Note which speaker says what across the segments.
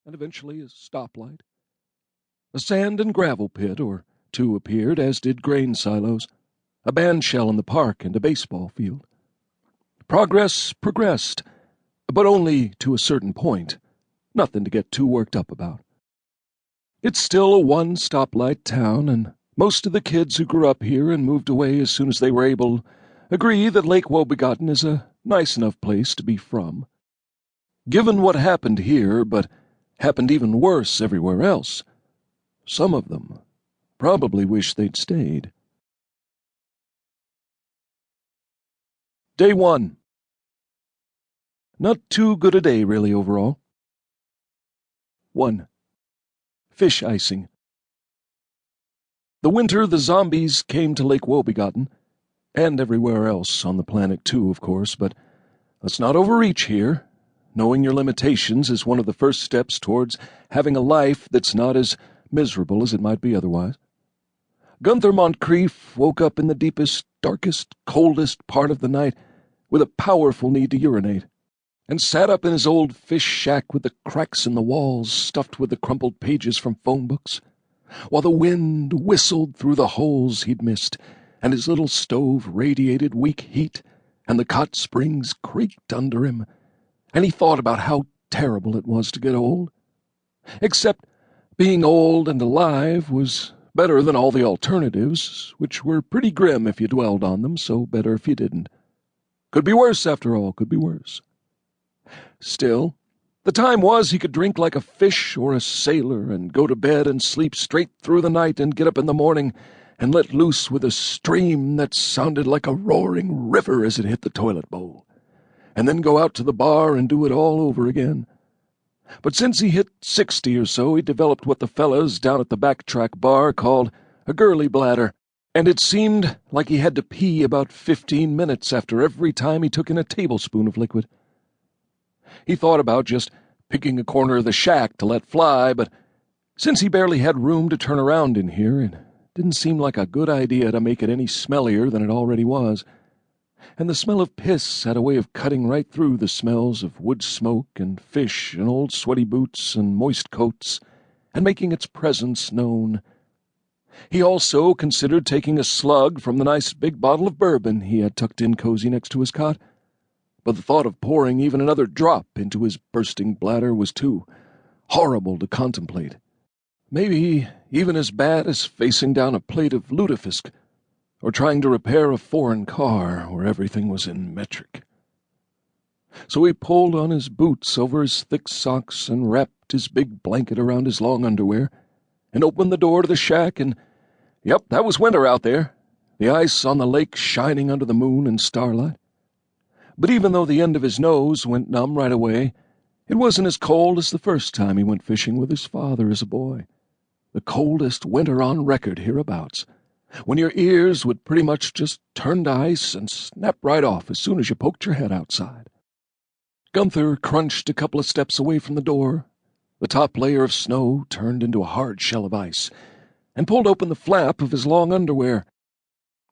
Speaker 1: and eventually a stoplight. A sand and gravel pit or two appeared, as did grain silos, a bandshell in the park, and a baseball field. Progress progressed, but only to a certain point. Nothing to get too worked up about. It's still a one-stoplight town, and most of the kids who grew up here and moved away as soon as they were able agree that Lake Woebegotton is a nice enough place to be from. Given what happened here, but happened even worse everywhere else, some of them probably wish they'd stayed. Day 1. Not too good a day, really, overall. 1. Fish icing. The winter the zombies came to Lake Woebegotton, and everywhere else on the planet too, of course, but let's not overreach here. Knowing your limitations is one of the first steps towards having a life that's not as miserable as it might be otherwise. Gunther Moncrief woke up in the deepest, darkest, coldest part of the night with a powerful need to urinate, and sat up in his old fish shack with the cracks in the walls stuffed with the crumpled pages from phone books, while the wind whistled through the holes he'd missed, and his little stove radiated weak heat, and the cot springs creaked under him, and he thought about how terrible it was to get old. Except being old and alive was better than all the alternatives, which were pretty grim if you dwelled on them, so better if you didn't. Could be worse, after all, could be worse. Still, the time was he could drink like a fish or a sailor and go to bed and sleep straight through the night and get up in the morning and let loose with a stream that sounded like a roaring river as it hit the toilet bowl, and then go out to the bar and do it all over again. But since he hit 60 or so, he developed what the fellas down at the backtrack bar called a girly bladder, and it seemed like he had to pee about 15 minutes after every time he took in a tablespoon of liquid. He thought about just picking a corner of the shack to let fly, but since he barely had room to turn around in here, it didn't seem like a good idea to make it any smellier than it already was. And the smell of piss had a way of cutting right through the smells of wood smoke and fish and old sweaty boots and moist coats, and making its presence known. He also considered taking a slug from the nice big bottle of bourbon he had tucked in cozy next to his cot, but the thought of pouring even another drop into his bursting bladder was too horrible to contemplate. Maybe even as bad as facing down a plate of lutefisk, or trying to repair a foreign car where everything was in metric. So he pulled on his boots over his thick socks and wrapped his big blanket around his long underwear, and opened the door to the shack, and yep, that was winter out there, the ice on the lake shining under the moon and starlight. But even though the end of his nose went numb right away, it wasn't as cold as the first time he went fishing with his father as a boy. The coldest winter on record hereabouts, when your ears would pretty much just turn to ice and snap right off as soon as you poked your head outside. Gunther crunched a couple of steps away from the door. The top layer of snow turned into a hard shell of ice, and pulled open the flap of his long underwear,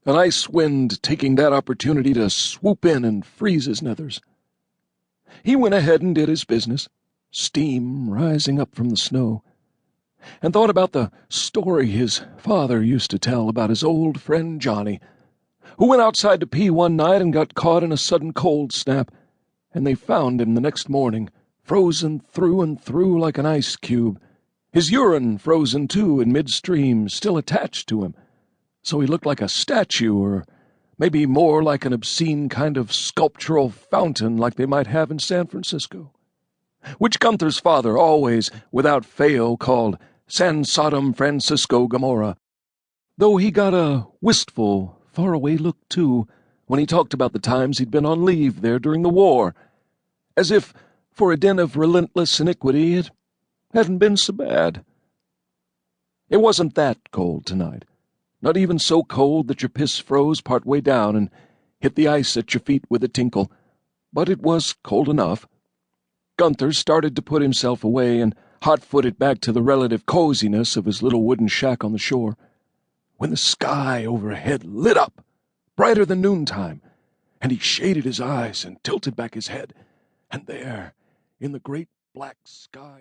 Speaker 1: an ice wind taking that opportunity to swoop in and freeze his nethers. He went ahead and did his business, steam rising up from the snow, and thought about the story his father used to tell about his old friend Johnny, who went outside to pee one night and got caught in a sudden cold snap, and they found him the next morning, frozen through and through like an ice cube, his urine frozen too in midstream, still attached to him, so he looked like a statue, or maybe more like an obscene kind of sculptural fountain like they might have in San Francisco, which Gunther's father always, without fail, called San Sodom Francisco Gomorrah, though he got a wistful, faraway look, too, when he talked about the times he'd been on leave there during the war, as if, for a den of relentless iniquity, it hadn't been so bad. It wasn't that cold tonight, not even so cold that your piss froze part way down and hit the ice at your feet with a tinkle, but it was cold enough. Gunther started to put himself away and hot-footed back to the relative coziness of his little wooden shack on the shore, when the sky overhead lit up, brighter than noontime, and he shaded his eyes and tilted back his head, and there, in the great black sky